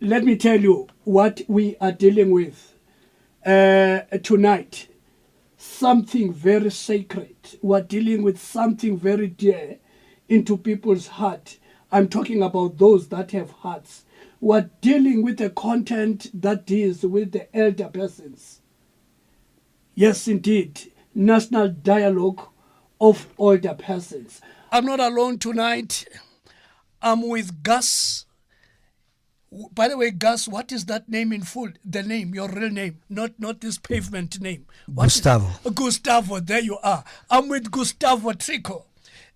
let me tell you what we are dealing with tonight. Something very sacred. We're dealing with something very dear into people's heart. I'm talking about those that have hearts. We're dealing with a content that deals with the elder persons. Yes, indeed. National Dialogue of Older Persons. I'm not alone tonight. I'm with Gus. By the way, Gus, what is that name in full? The name, your real name, not this pavement name. Gustavo. Gustavo, there you are. I'm with Gustavo Trigo.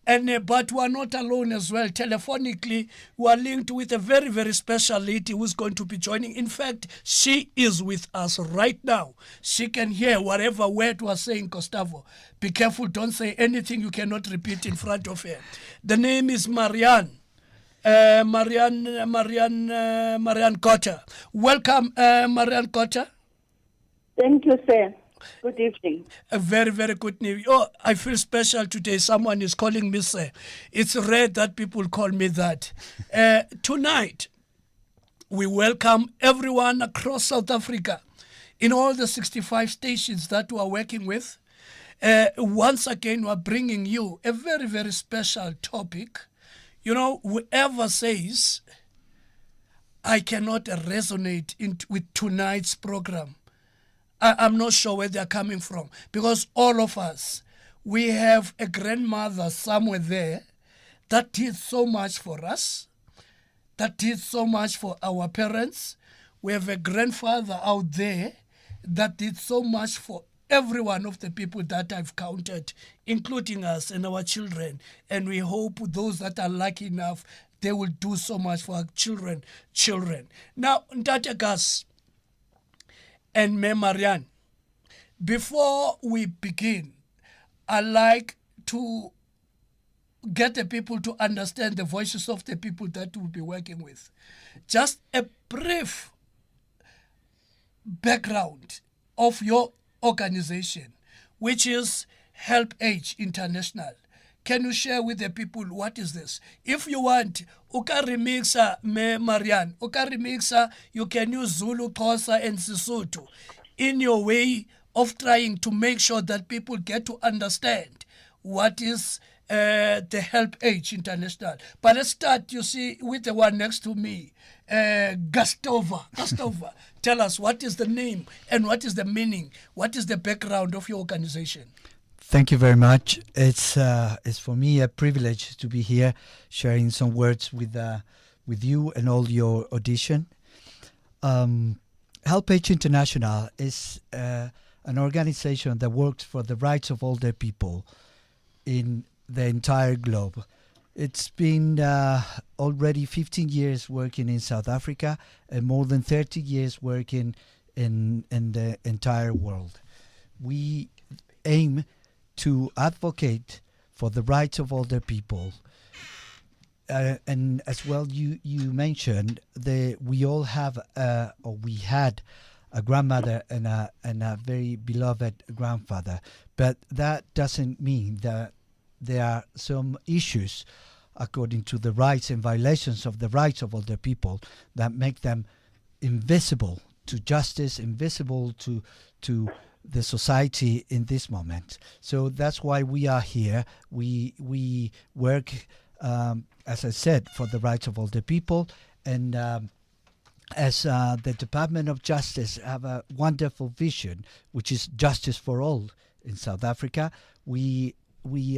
And but we are not alone as well. Telephonically, we are linked with a very, very special lady who's going to be joining. In fact, she is with us right now. She can hear whatever word we are saying, Gustavo. Be careful, don't say anything you cannot repeat in front of her. The name is Marianne. Marianne Cotter. Welcome, Marianne Cotter. Thank you, sir. Good evening. A very, very good news. Oh, I feel special today. Someone is calling me sir. It's rare that people call me that. Tonight, we welcome everyone across South Africa in all the 65 stations that we are working with. Once again, we are bringing you a very, very special topic. You know, whoever says, I cannot resonate with tonight's program, I'm not sure where they're coming from. Because all of us, we have a grandmother somewhere there that did so much for us, that did so much for our parents. We have a grandfather out there that did so much for every one of the people that I've counted, including us and our children. And we hope those that are lucky enough, they will do so much for our children. Now, Ndate Gas and Me Marianne, before we begin, I like to get the people to understand the voices of the people that we'll be working with. Just a brief background of your organization, which is Help Age International. Can you share with the people what is this? If you want, uka remixa Me Marianne, uka remixa, you can use Zulu, Xhosa, and Sesotho in your way of trying to make sure that people get to understand what is the Help Age International. But let's start, you see, with the one next to me, Gustavo. Tell us, what is the name and what is the meaning? What is the background of your organization? Thank you very much. It's for me a privilege to be here sharing some words with you and all your audition. Help Age International is an organization that works for the rights of older people in the entire globe. It's been already 15 years working in South Africa and more than 30 years working in the entire world. We aim to advocate for the rights of older people. And as well, you mentioned we all have or we had a grandmother and a very beloved grandfather, but that doesn't mean that there are some issues according to the rights and violations of the rights of older people that make them invisible to justice, invisible to the society in this moment. So that's why we are here. We work, as I said, for the rights of older people, and as the Department of Justice have a wonderful vision, which is justice for all in South Africa. We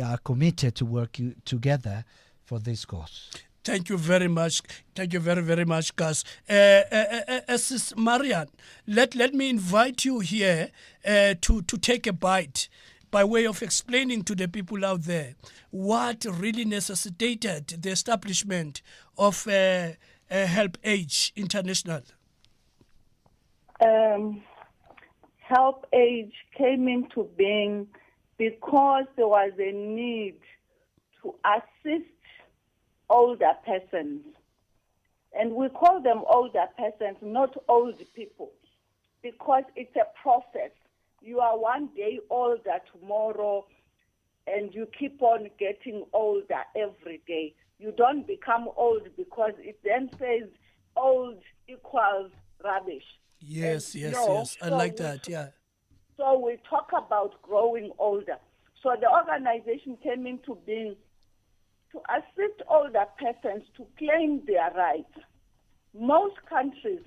are committed to work together for this cause. Thank you very much. Thank you very, very much, Gus. Sis Marianne, let me invite you here to take a bite by way of explaining to the people out there what really necessitated the establishment of Help Age International. Help Age came into being because there was a need to assist older persons. And we call them older persons, not old people, because it's a process. You are one day older tomorrow, and you keep on getting older every day. You don't become old because it then says old equals rubbish. Yes, And, yes. I so like that, yeah. So we talk about growing older. So the organization came into being to assist older persons to claim their rights. Most countries,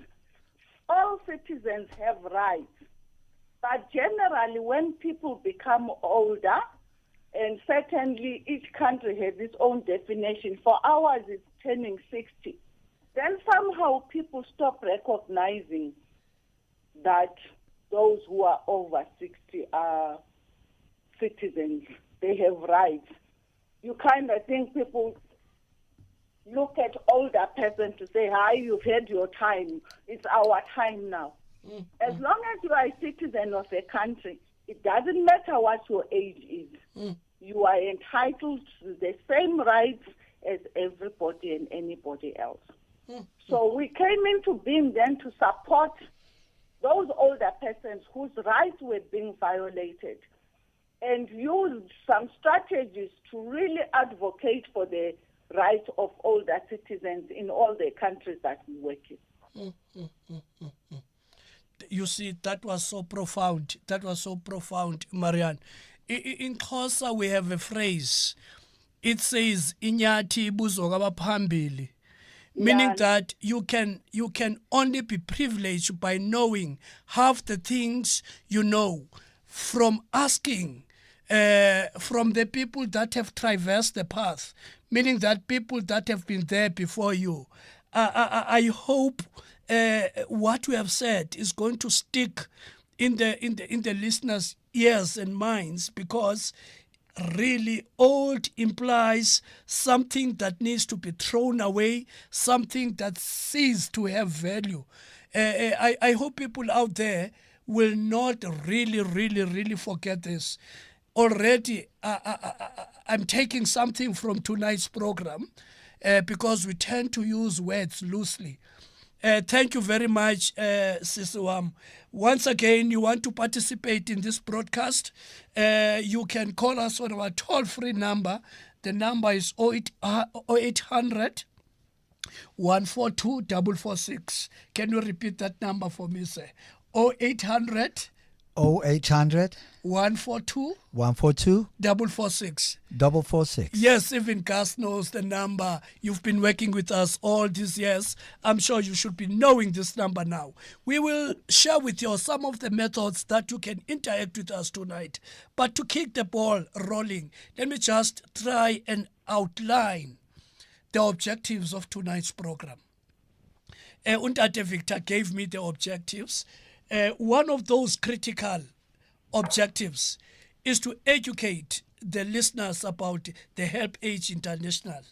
all citizens have rights. But generally, when people become older, and certainly each country has its own definition, for ours it's turning 60, then somehow people stop recognizing that those who are over 60 are citizens. They have rights. You kind of think people look at older persons to say, hi, you've had your time. It's our time now. As long as you are a citizen of a country, it doesn't matter what your age is. You are entitled to the same rights as everybody and anybody else. So we came into being then to support those older persons whose rights were being violated and used some strategies to really advocate for the rights of older citizens in all the countries that we work in. You see, that was so profound. That was so profound, Marianne. In Xhosa, we have a phrase. It says, "Inyathi buzoka baphambili," meaning that you can only be privileged by knowing half the things you know from asking from the people that have traversed the path, meaning that people that have been there before you. I hope what we have said is going to stick in the listeners' ears and minds, because really old implies something that needs to be thrown away, something that ceases to have value. I hope people out there will not really forget this. Already, I'm taking something from tonight's program because we tend to use words loosely. Thank you very much, Sisiwam. Once again, you want to participate in this broadcast, you can call us on our toll-free number. The number is 0800 142 446. Can you repeat that number for me, sir? 0800 0800 142 142 446. 446. Yes, even Gus knows the number. You've been working with us all these years. I'm sure you should be knowing this number now. We will share with you some of the methods that you can interact with us tonight. But to keep the ball rolling, let me just try and outline the objectives of tonight's program. Untate Victor gave me the objectives. One of those critical objectives is to educate the listeners about the Help Age International,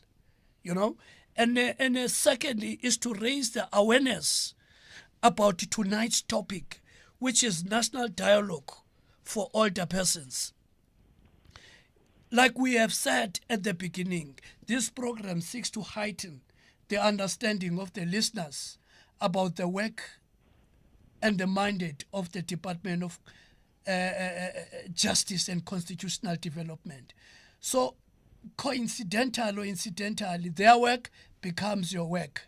and secondly is to raise the awareness about tonight's topic, which is National Dialogue for Older Persons. Like we have said at the beginning, this program seeks to heighten the understanding of the listeners about the work and the mandate of the Department of Justice and Constitutional Development. So coincidental or incidentally, their work becomes your work.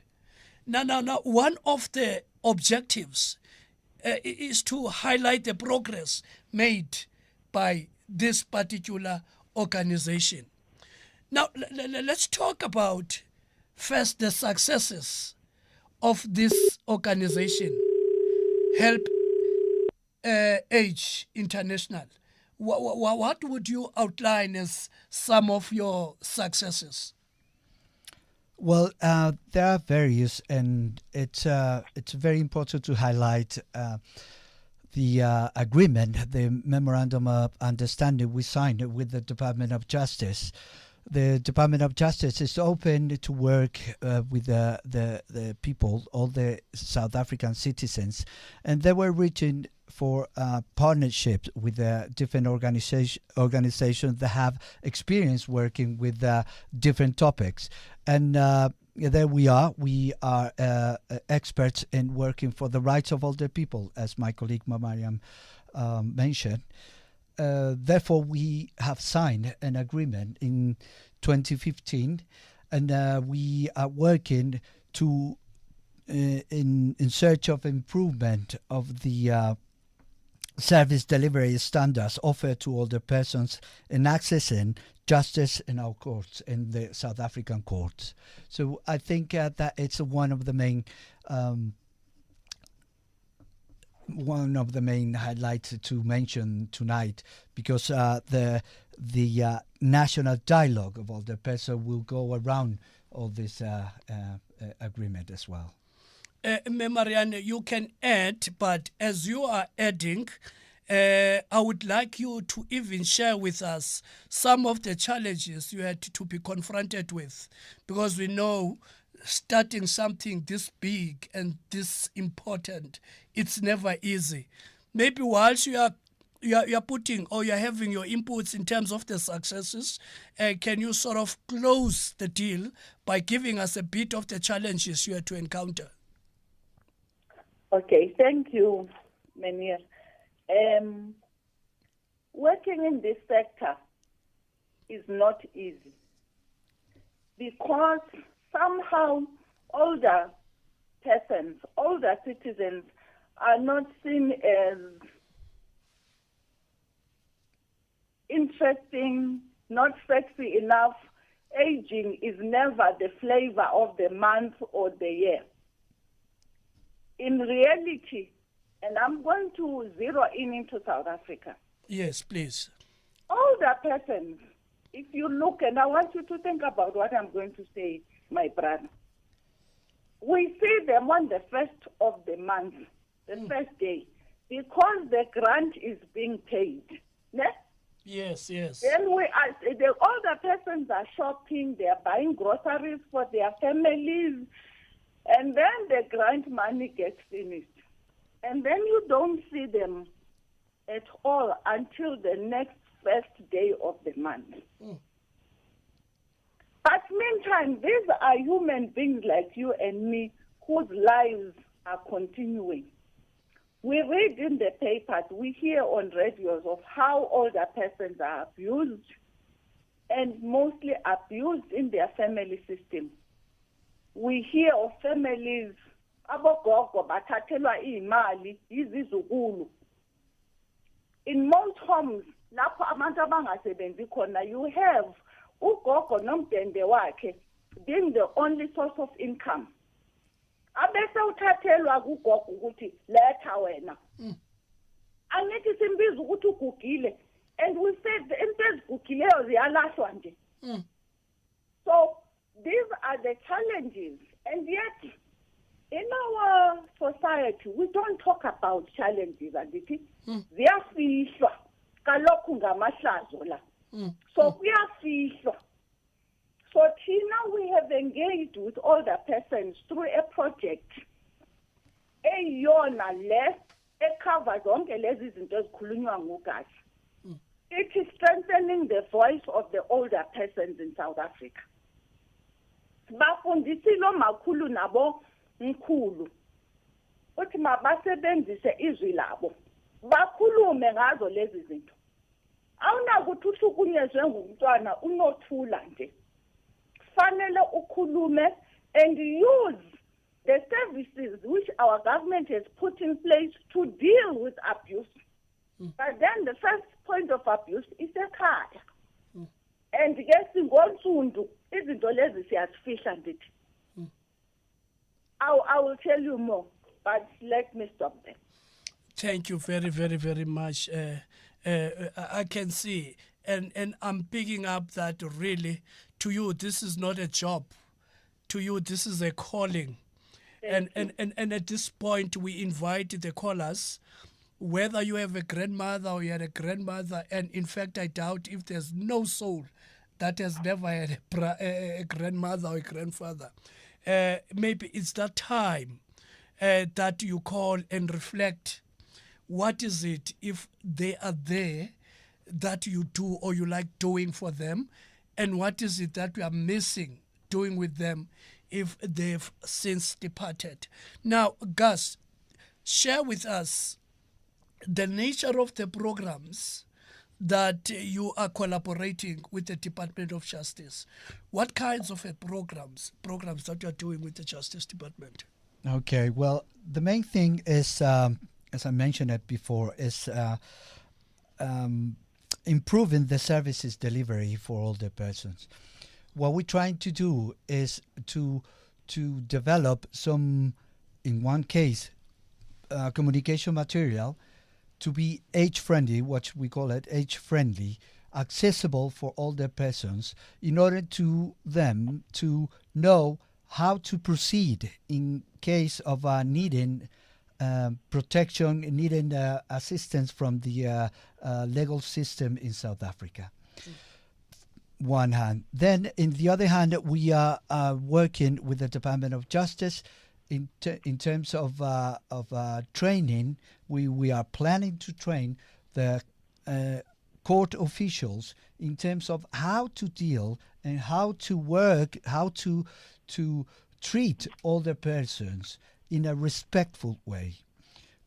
Now, one of the objectives is to highlight the progress made by this particular organization. Now, let's talk about first the successes of this organization, Help Age International. What would you outline as some of your successes? Well, there are various, and it's very important to highlight the agreement, the memorandum of understanding we signed with the Department of Justice. The Department of Justice is open to work with the people, all the South African citizens, and they were reaching for partnerships with different organizations that have experience working with different topics. And there we are. We are experts in working for the rights of older people, as my colleague Mariam mentioned. Therefore, we have signed an agreement in 2015, and we are working to in search of improvement of the service delivery standards offered to older persons in accessing justice in our courts, in the South African courts. So I think that it's one of the main highlights to mention tonight, because the national dialogue of older persons will go around all this agreement as well. Marianne, you can add, but as you are adding, I would like you to even share with us some of the challenges you had to be confronted with, because we know starting something this big and this important, it's never easy. Maybe whilst you are putting, or you're having your inputs in terms of the successes, can you sort of close the deal by giving us a bit of the challenges you had to encounter? Okay, thank you, Menir. Working in this sector is not easy, because somehow older persons, older citizens are not seen as interesting, not sexy enough. Aging is never the flavor of the month or the year. In reality, and I'm going to zero in into South Africa. Yes, please. Older persons, if you look, and I want you to think about what I'm going to say, my brother. We see them on the first of the month, the first day, because the grant is being paid. Ne? Yes, yes. Then the older persons are shopping, they are buying groceries for their families, and then the grant money gets finished. And then you don't see them at all until the next first day of the month. But meantime, these are human beings like you and me whose lives are continuing. We read in the papers, we hear on radios of how older persons are abused, and mostly abused in their family system. We hear of families, abogogo bathathelwa imali izizukulu. In most homes, lapho abantu abangasebenzi khona, you have ugogo nomdende wakhe being the only source of income. Abese uthathelwa kugogo ukuthi letha wena. Angithi simbiza ukuthi ugugile, and we said the into ezigugileyo ziyalahlwa nje. So these are the challenges, and yet in our society we don't talk about challenges, andithi ziyafihlwa kalokhu ngamahlazo la. So kuyafihlwa. So Tina, we have engaged with older persons through a project eyona le ecovers zonke lezi zinto ezikhulunywa ngugazi. It is strengthening the voice of the older persons in South Africa. Bafundisile omakhulu nabo mkhulu uthi mabasebenzise izwi labo bakhulume ngazo lezi zinto. Awunakuthi uhlukunyezwe ngumntwana unothula nje. Fanele ukhulume and use the services which our government has put in place to deal with abuse. But then the first point of abuse is ekhaya. And yes, ngonsundu izinto lezi siyazifihla ndithi. I will tell you more, but let me stop there. Thank you very, very, very much. I can see, and I'm picking up that really, to you, this is not a job. To you, this is a calling. And at this point, we invite the callers, whether you have a grandmother or you had a grandmother, and in fact, I doubt if there's no soul that has never had a grandmother or a grandfather. Maybe it's that time that you call and reflect. What is it, if they are there, that you do or you like doing for them? And what is it that we are missing doing with them if they've since departed? Now, Gus, share with us the nature of the programs that you are collaborating with the Department of Justice. What kinds of programs that you are doing with the Justice Department? Okay. Well, the main thing is, as I mentioned it before, is um, improving the services delivery for older persons. What we're trying to do is to develop some, in one case, communication material to be age friendly, what we call it age friendly, accessible for older persons, in order to them to know how to proceed in case of needing protection, needing assistance from the legal system in South Africa. One hand. Then, in the other hand, we are working with the Department of Justice in terms of training. We are planning to train the court officials in terms of how to deal and how to work, how to treat older persons in a respectful way.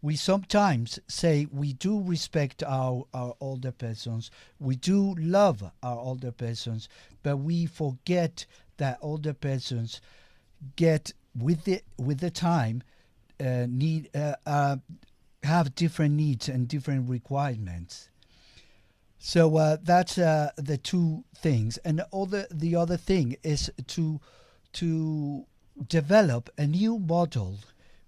We sometimes say we do respect our older persons, we do love our older persons, but we forget that older persons get with the time need have different needs and different requirements. So that's the two things, and the other thing is to develop a new model,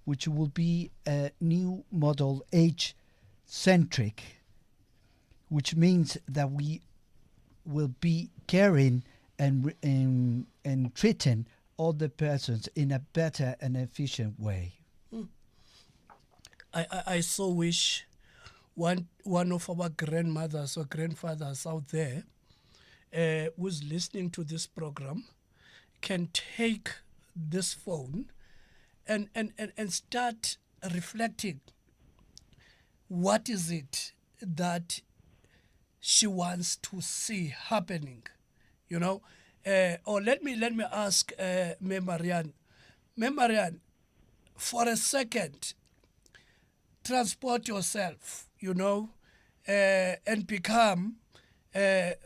which will be a new model age-centric, which means that we will be caring and treating all the persons in a better and efficient way. I so wish one of our grandmothers or grandfathers out there who's listening to this program can take this phone and start reflecting what is it that she wants to see happening, you know. Or let me ask Me Marianne. Me Marianne, for a second, transport yourself, you know, and become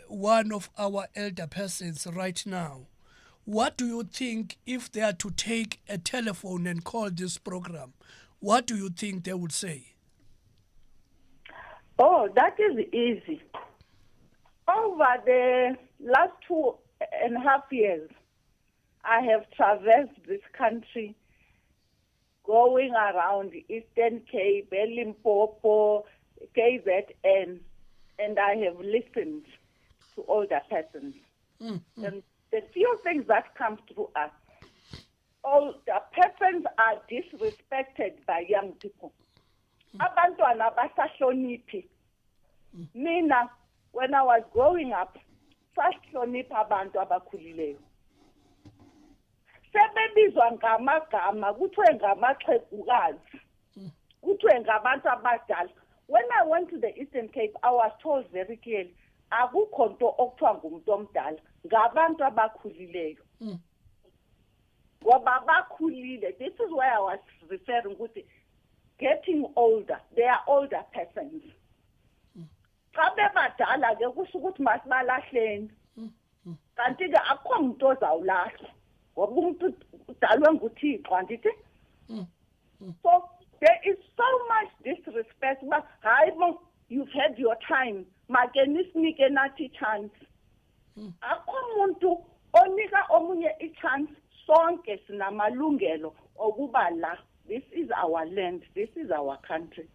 one of our elder persons right now. What do you think if they are to take a telephone and call this program? What do you think they would say? Oh, that is easy. Over the last 2.5 years, I have traversed this country, going around Eastern Cape, Limpopo, KZN, and I have listened to older persons. Mm-hmm. And the few things that come through us, all the persons are disrespected by young people. Abantwana basahloniphi. Mina, when I was growing up, sahlonipha abantu abakhulileyo. Sebebizwa ngamagama, kuthiwe ngamaxhegokazi, kuthiwe ngabantu abadala. When I went to the Eastern Cape, I was told very clearly, akukho nto okuthiwa ngumuntu omdala, ngabantu abakhulileyo. Ngoba bakhulile. This is where I was referring to getting older. They are older persons. Xa bebadala ke kusho ukuthi masibalahleni. Kanti ke akukho umuntu ozawulahlwa. Ngoba umuntu udalwe nguThixo andithi? So there is so much disrespect. But you've had your time. Make nisinike nathi chance. Akukho umuntu onika omunye i-chance. Sonke sinamalungelo okuba la. This is our land. This is our country.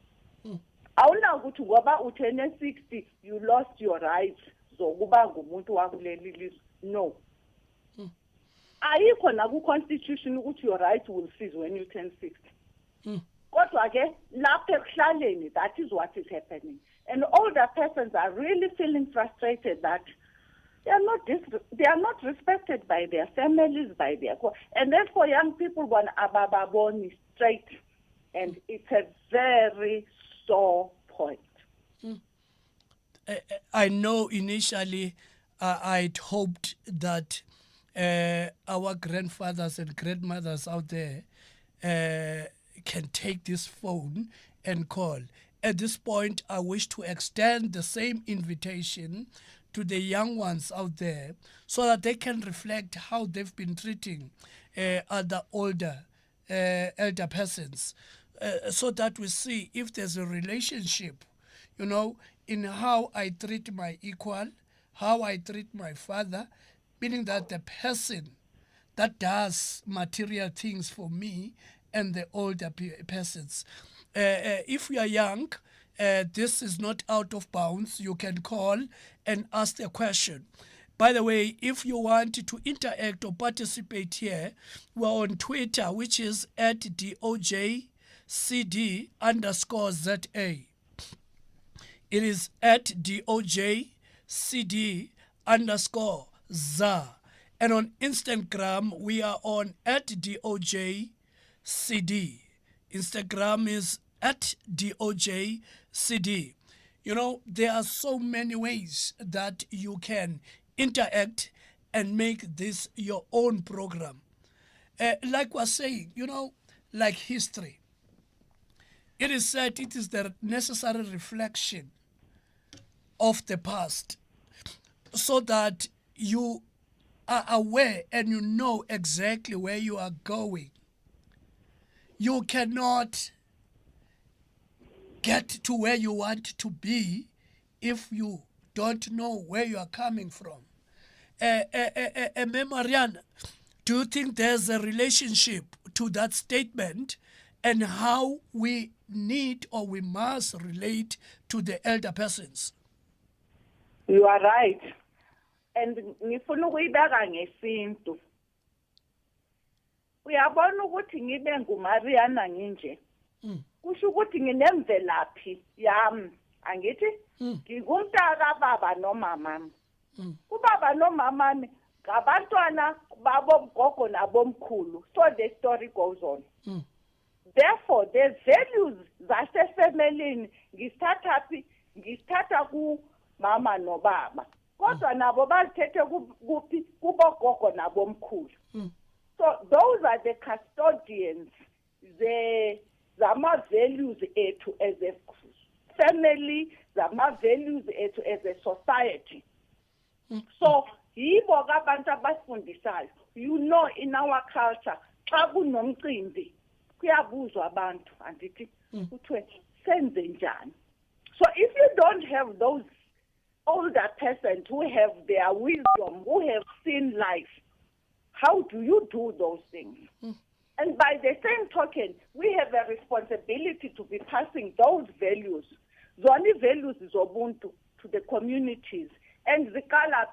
Awuna ukuthi ngoba uthene 60 you lost your rights zokuba ngumuntu wakuleli lizwe. No. Ayikho na ku-constitution ukuthi your rights will cease when you turn 60. Kodwa ke lapha ekuhlaleni, that is what is happening. And older persons are really feeling frustrated that they are not respected by their families, by their and therefore young people want abababoni straight, and it's a very sore point. I know initially I'd hoped that our grandfathers and grandmothers out there can take this phone and call. At this point, I wish to extend the same invitation to the young ones out there so that they can reflect how they've been treating other older elder persons, so that we see if there's a relationship, you know, in how I treat my equal, how I treat my father, meaning that the person that does material things for me and the older persons. If you are young, this is not out of bounds. You can call and ask a question. By the way, if you want to interact or participate here, we're on Twitter, which is at DOJCD_ZA. It is at DOJCD_ZA. And on Instagram, we are on at DOJCD. Instagram is at DOJCD. You know, there are so many ways that you can interact and make this your own program. Like we're saying, you know, like history. It is said it is the necessary reflection of the past so that you are aware and you know exactly where you are going. You cannot get to where you want to be if you don't know where you are coming from. Mariana, do you think there's a relationship to that statement and how we need or we must relate to the elder persons? You are right. And ngifuna ukuyibeka ngesintu. Uyabona ukuthi ngibe nguMariana nginje. Kusho ukuthi nginemvelaphi yami. Angithi ngingumntaka baba nomama. Ubaba nomama ngabantwana babomgogo nabomkhulu. So the story goes on. Therefore, the values zasefamilini ngisthatha ku mama nobaba. Kodwa nabo bazithethe kuphi kubogogo nabomkhulu. So those are the custodians, zama values ethu as a family, zama values ethu as a society. So yibo abantu abafundisayo. You know, in our culture, xa kunomcimbi kuyabuzwa abantu andithi kuthiwe senze njani. So if you don't have those older persons who have their wisdom, who have seen life, how do you do those things? And by the same token, we have a responsibility to be passing those values, zoni values zobuntu, to the communities. And zikala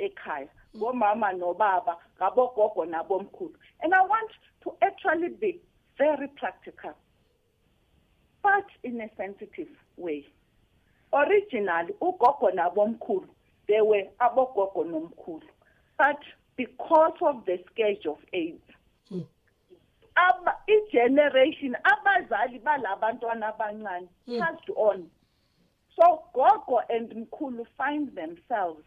ekhaya, ngomama nobaba, ngabogogo nabomkhulu. And I want to actually be very practical, but in a sensitive way. Originally, ugogo nabomkhulu, they were abogogo nomkhulu. But because of the scourge of AIDS, each generation, abazali balabantwana abancane passed on. So gogo and mkhulu find themselves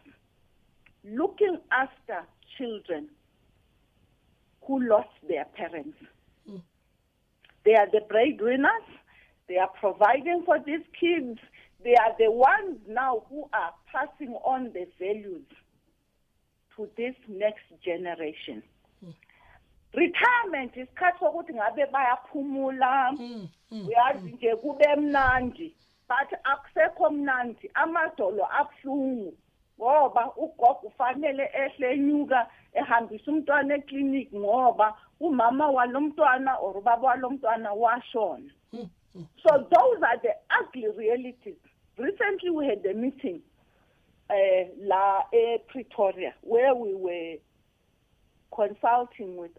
looking after children who lost their parents. They are the breadwinners. They are providing for these kids. They are the ones now who are passing on the values to this next generation. Retirement is sokuthi ngabe bayaphumula, uyazi nje kube mnandi, but akusekho mnandi, amadolo abuhlungu ngoba ugogo ufanele ehle enyuka ehambisa umntwana eclinic ngoba umama walomntwana or ubaba walomntwana washona. So those are the ugly realities. Recently we had a meeting Pretoria, where we were consulting with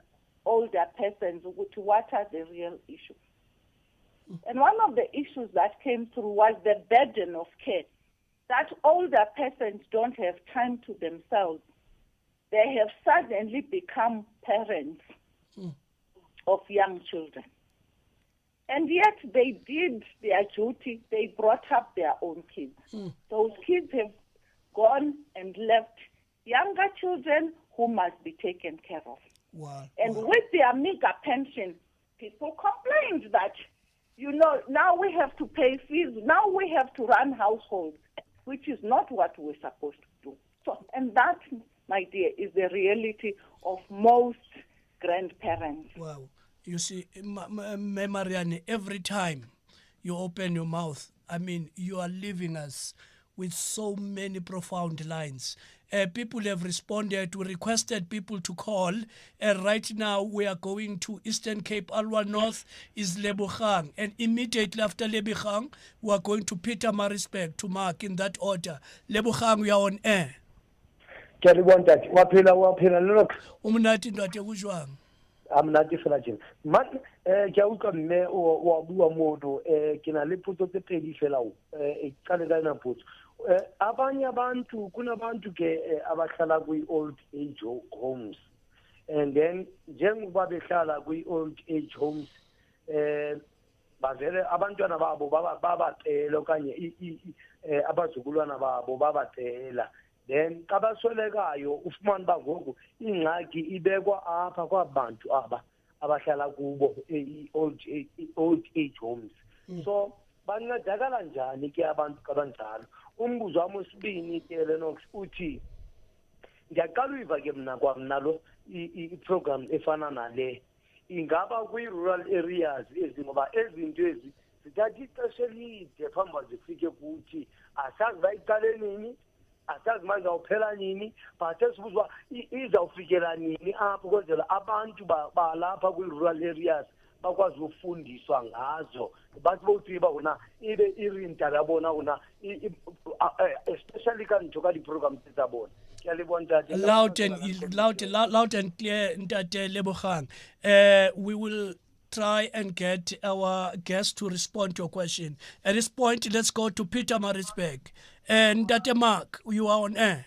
older persons what are the real issues. And one of the issues that came through was the burden of care, that older persons don't have time to themselves. They have suddenly become parents of young children. And yet they did their duty. They brought up their own kids. Those kids have gone and left younger children who must be taken care of. Wow. And with their meager pension, people complained that, you know, now we have to pay fees, now we have to run households, which is not what we're supposed to do. So, and that, my dear, is the reality of most grandparents. Wow. You see, Marianne, every time you open your mouth, I mean, you are leaving us with so many profound lines. People have responded. We requested people to call. Right now, we are going to Eastern Cape. Alwa North is Lebogang. And immediately after Lebogang, we are going to Peter Maritzburg to mark in that order. Lebogang, we are on air. Umnati ndote kujwang. I'm not different. Man, Jauka me or Modo, Kinaliputo the Pedi fellow, a Canada put. Abanya Bantu, Kunabantu, Abakalagui old age homes. And then Jem Babikalagui old age homes. Bazere Abantana Baba, Lokanya, Abasugulana Baba Tela. Then Kabasolegayo, Ufman Bagogo, Inaki, Ibegwa, Apa, Bantu, Abashala Gubo, old age homes. So, Banga Jagalanja, Niki Abantu Kabantan, Umbuzamos being Elenox Uchi. Jakalu Vagimna Guamnalo, program Efanana Le. In Gaba, we rural areas, is in over every Jersey. The Jajita the farmers, the figure Uchi, Asak Vaitaleni. Attack manje uphela nini bathe sibuzwa iza ufikela nini apho kwenzela abantu balapha kwi-rural areas bakwazi ukufundiswa ngazo bathi bothi bona ibe irinta labona una especially kanjalo ka di-program tsabona loud and clear Ntate Lebogang. We will try and get our guest to respond to your question. At this point, let's go to Peter Maritzburg. And Ntate Mark, you are on air.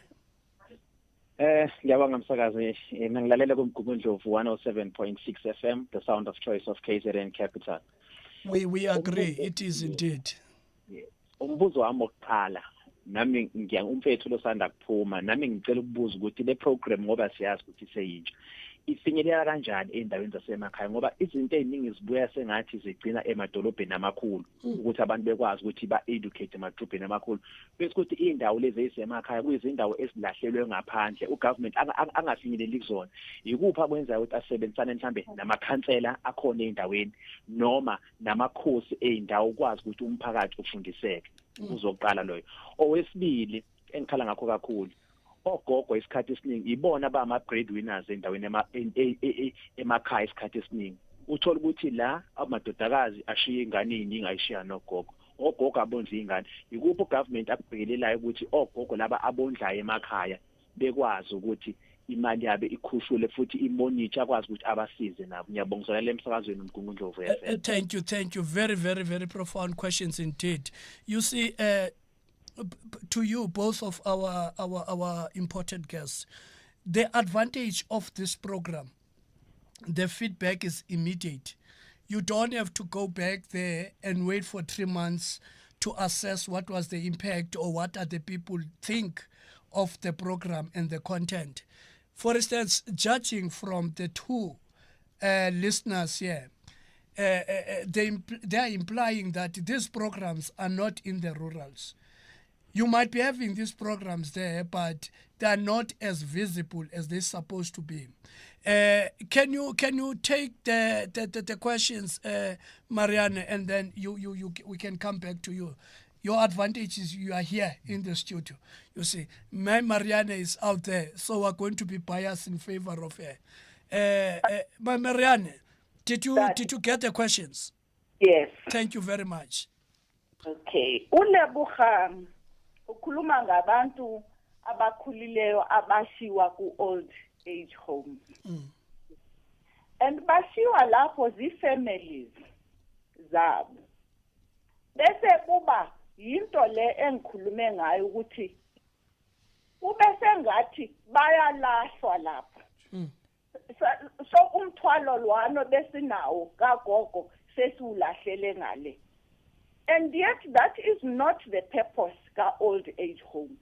Ngiyabonga msakazi, ngilalela kumgugundlovu 107.6 FM, the sound of choice of KZN Capital. We agree, it is indeed. Umbuzo wami oqala, nami umfethu losanda kuphuma, nami ngicela ukubuza ukuthi le program ngoba siyazi ukuthi seyintsha ifinyelela kanjani endaweni zasemakhaya ngoba izinto eziningi zibuya sengathi zigcina emadolobheni amakhulu ukuthi abantu bekwazi ukuthi ba-educate emadolobheni amakhulu bese ukuthi indawo lezi ezisemakhaya kuyizindawo ezilahlelwe ngaphandle ugovernment angafinyeleli kuzona yikuphi akwenzayo ukuthi asebenzisane mhlambe namakhansela akhona endaweni noma namakhosi eindawo ukwazi ukuthi umphakathi ufundiseke uzoqala loyo. Owesibili engikhala ngakho kakhulu ogogo isikhathi esiningi ibona bama breadwinners endaweni emakhaya isikhathi esiningi uthola ukuthi la amadodakazi ashiya ingane eziningi ayishiya nogogo ogogo abondla ingane yikuphi ugovernment akubhekelelayo ukuthi ogogo laba abondlayo emakhaya bekwazi ukuthi imali yabe ikhushule futhi imonitor akwazi ukuthi abasize nabo. Ngiyabonga le emsakazweni umgungundlovu yafe. Thank you very profound questions indeed. You see to you, both of our important guests, the advantage of this program, the feedback is immediate. You don't have to go back there and wait for 3 months to assess what was the impact or what other people think of the program and the content. For instance, judging from the two listeners here, they are implying that these programs are not in the rurals. You might be having these programs there, but they are not as visible as they're supposed to be. Can you take the questions, Marianne, and then we can come back to you. Your advantage is you are here in the studio. You see, Marianne is out there, so we're going to be biased in favor of her. Marianne, did you get the questions? Yes. Thank you very much. Okay. Ulebogang ukhuluma ngabantu abakhulileyo abashiwa ku old age homes. And bashiwa lapho zi-families zabo. Bese kuba yinto le engikhulume ngayo ukuthi kube sengathi bayalahlwa lapho. So umthwalo lwano besinawo kagogo sesiulahlele ngale. And yet that is not the purpose ka old age home.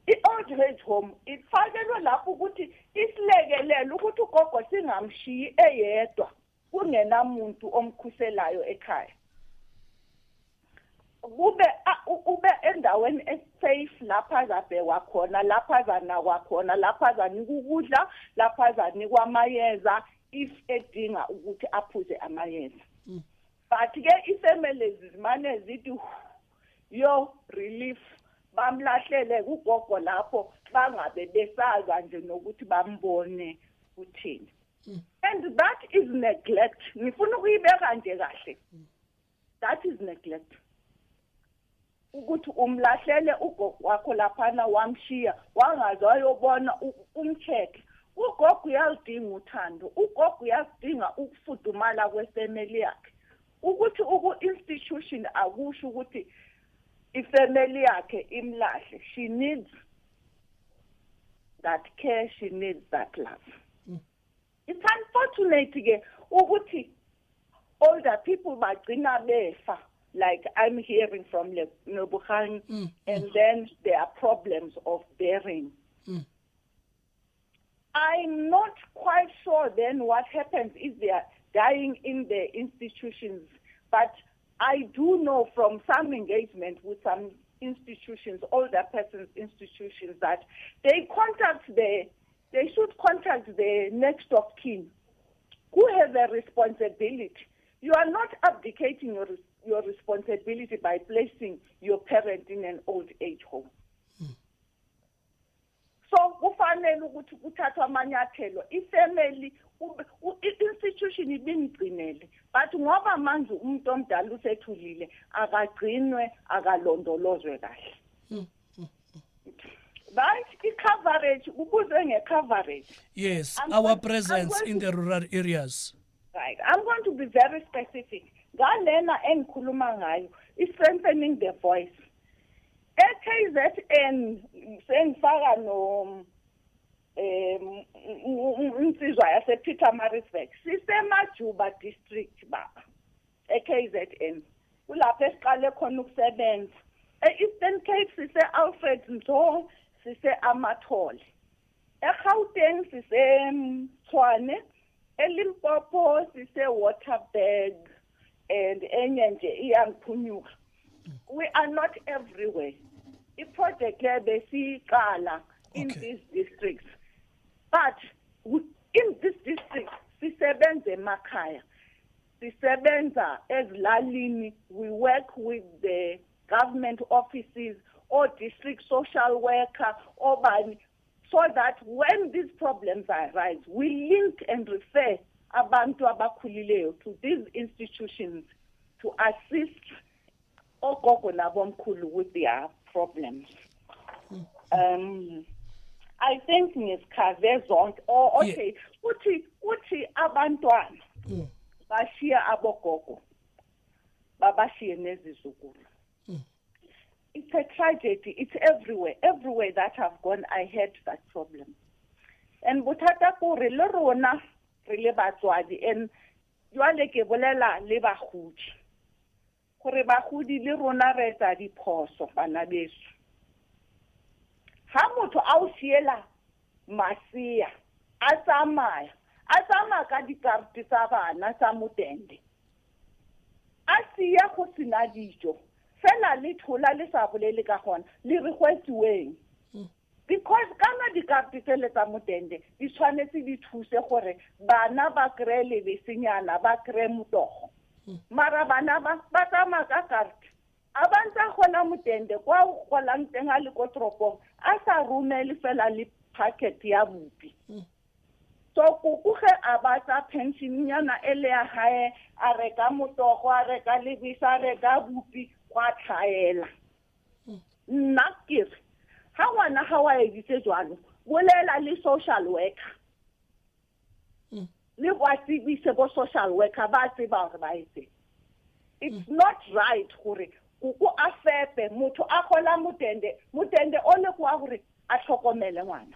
I-old age home ifakelwe lapho ukuthi isilekelele ukuthi ugogo singamshiyi eyedwa kungenamuntu omkhuselayo ekhaya. Kube endaweni esafe lapha zabhekwa khona, lapha zanakwa khona, lapha zanika ukudla, lapha zanikwa amayeza, if edinga ukuthi aphuze amayeza. But ke ifamily zimane zithi yo relief bamlahlele kugogo lapho bangabe besaza nje nokuthi bambone uthini. And that is neglect. Ngifuna ukuyibeka nje kahle. That is neglect. Ukuthi umlahlele ugogo wakho laphana wamshiya wangaze wayobona umcheck. Ugogo uyalidinga uthando. Ugogo uyadinga ukufudumala kwefamily yakhe. Ukuthi institution akusho ukuthi ifamily yakhe imlahle. She needs that care, she needs that love. It's unfortunate ke ukuthi older people bagcina befa, like I'm hearing from Nobukhang, and then there are problems of bearing. I'm not quite sure then what happens if they are dying in the institutions, but I do know from some engagement with some institutions, older persons institutions, that they should contact the next of kin who has a responsibility. You are not abdicating your responsibility by placing your parent in an old age home. So, kufanele ukuthi kuthathwa amanyathelo ifamily institution ibingcinele, but ngoba manje umuntu omdala usethulile akagcinwe akalondolozwe kahle. Right, coverage, ubuzwe nge-coverage. Yes, our presence in the rural areas. Right, I'm going to be very specific. Ngalena engikhuluma ngayo, strengthening the voice. KZN sengifaka no insizwa yase Pietermaritzburg sisemajuba district baba KZN kulapho esiqale khona ukusebenza Eastern Cape sise Alfred Nzo sise Amathole eGauteng sise Tshwane eLimpopo sise Waterberg and enye nje iyangiphunyuka. We are not everywhere. The project besiqala in these districts, but in this district sisebenza emakhaya, sisebenza ezilalini. We work with the government offices or district social worker or bani, so that when these problems arise, we link and refer abantu abakhulileyo to these institutions to assist ogogo nabomkhulu with their problems. I think ngisikhaze zonke. Okay, uthi abantwana bashiya abogogo babashiye nezizukulu. It's a tragedy. It's everywhere. Everywhere that I've gone, I had that problem. And butata ko re le rona re le batswadi and jwale ke bolela le bagodi. Gore bagodi le rona re tsa diphoso bana beso. Ha motho a o siela masia a tsamaya ka dikarete tsa bana tsa motende a sia go sena dijo fela le thola le sa bolele ka gona le re gwetsuweng because kana dikarete tse le tsa motende di tshwanetse di thuse gore bana ba kre le besenyana ba kre motogo mara bana ba tsamaya ka karete abantsa gola motende kwa golang teng a le ko toropong a sa rumele fela le packet ya bupi. So kukuge abatsa pension nyana ele ya hae a reka motogo a reka lebisa a reka bupi kwa tlhaela. Nna kere ha ngwana ha wa editse jwalo bolela le social worker. Le bwatsibise bo social worker ba tseba gore ba etse. It's not right gore kuku afepe motho a gola motende o le kwa gore a tlhokomele ngwana.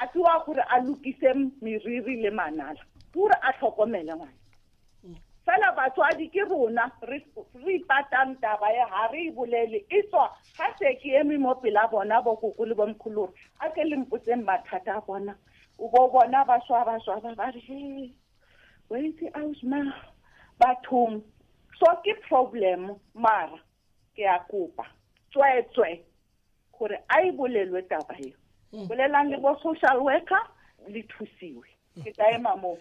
A twa gore a lukise meriri le manala gore a tlhokomele ngwana. Fela batswadi ke rona re patang taba ya ha re bolele itswa ha se ke eme mo pela bona bo kuku le bomkhuluri a ke le mputseng mathata bona o bo bona ba shwa ba re wait ausma bathong. So ke problem mara ke a kopa tswetswe gore a ibolelwe taba hiyo bolelang le bo social worker le thusiwe Ke tae mamo.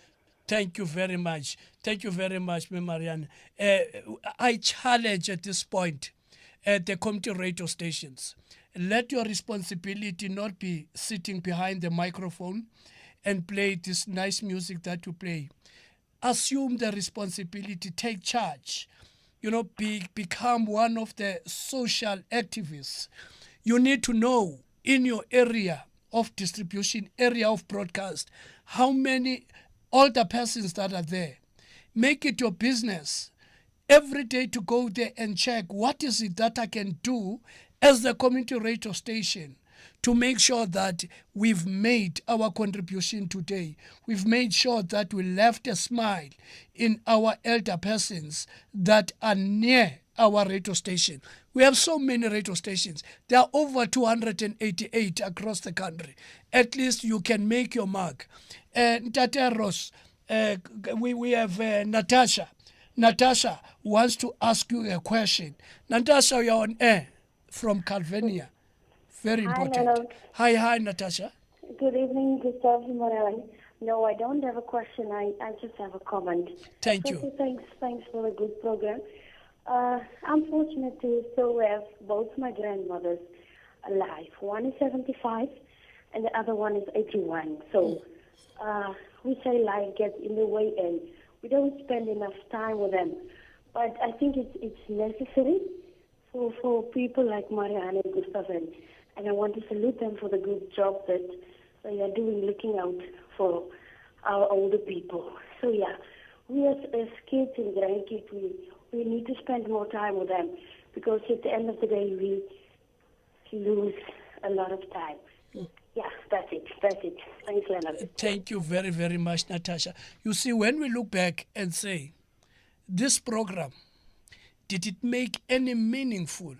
Thank you very much. Thank you very much, Ms. Marianne. I challenge at this point the community radio stations. Let your responsibility not be sitting behind the microphone and play this nice music that you play. Assume the responsibility, take charge. Become one of the social activists. You need to know in your area of distribution, area of broadcast, how many older persons that are there. Make it your business every day to go there and check what is it that I can do as the community radio station to make sure that we've made our contribution today. We've made sure that we left a smile in our elder persons that are near our radio station. We have so many radio stations. There are over 288 across the country. At least you can make your mark. Ntate Ross, we have Natasha. Natasha wants to ask you a question. Natasha, you're on air from Calvania. Very important. Hi, hi, Natasha. Good evening, Gustav Moran. No, I don't have a question. I just have a comment. Thank you. Thanks for a good program. I'm fortunate to still have both my grandmothers alive. One is 75 and the other one is 81. So we say life gets in the way and we don't spend enough time with them. But I think it's necessary for people like Marianne and Gustav, and I want to salute them for the good job that they are doing, looking out for our older people. So yeah, we as kids and grandkids, we need to spend more time with them, because at the end of the day we lose a lot of time. Yeah, that's it. Thanks, Leonard. Thank you very, very much, Natasha. You see, when we look back and say, this program, did it make any meaningful,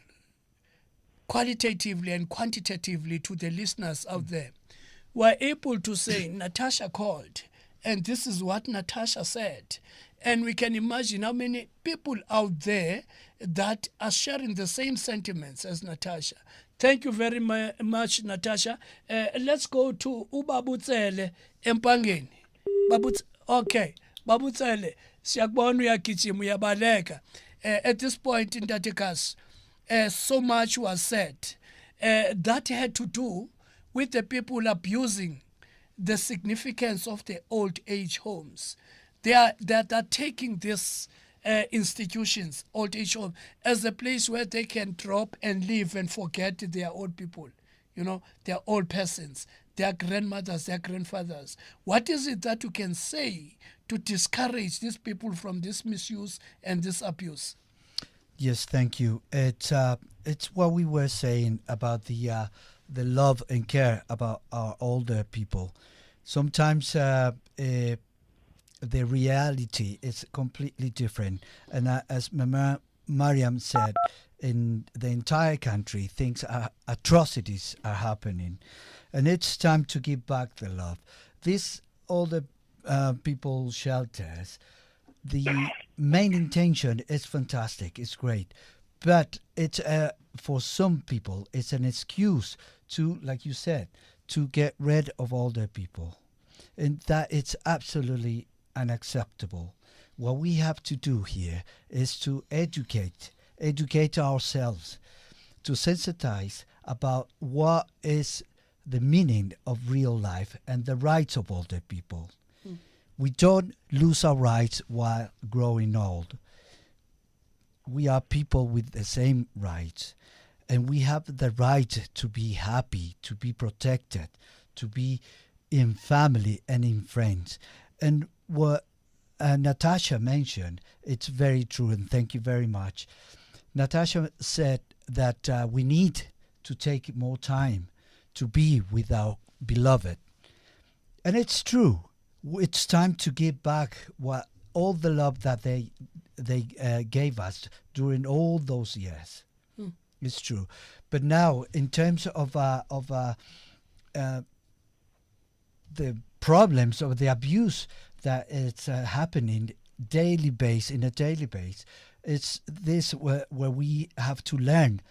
qualitatively and quantitatively to the listeners out there? We're able to say, Natasha called, and this is what Natasha said. And we can imagine how many people out there that are sharing the same sentiments as Natasha. Thank you very much, Natasha. Let's go to Ubabutsele Empangeni. Okay, Babutsele, siyakubona uyagijima uyabaleka. At this point in Tatikas, so much was said that had to do with the people abusing the significance of the old age homes. They are taking this institutions, old age home, as a place where they can drop and live and forget their old people, their old persons, their grandmothers, their grandfathers. What is it that you can say to discourage these people from this misuse and this abuse? Yes, thank you. It's what we were saying about the love and care about our older people. Sometimes the reality is completely different, and as Mariam said, in the entire country, atrocities are happening, and it's time to give back the love. These older people shelters, the main intention is fantastic, it's great, but it's for some people it's an excuse to, like you said, to get rid of older people, and that it's absolutely unacceptable. What we have to do here is to educate ourselves, to sensitize about what is the meaning of real life and the rights of older people. We don't lose our rights while growing old. We are people with the same rights, and we have the right to be happy, to be protected, to be in family and in friends. And what Natasha mentioned, it's very true, and thank you very much. Natasha said that we need to take more time to be with our beloved. And it's true. It's time to give back all the love that they gave us during all those years. It's true. But now, in terms of the problems of the abuse that it's happening in a daily base, it's this where we have to learn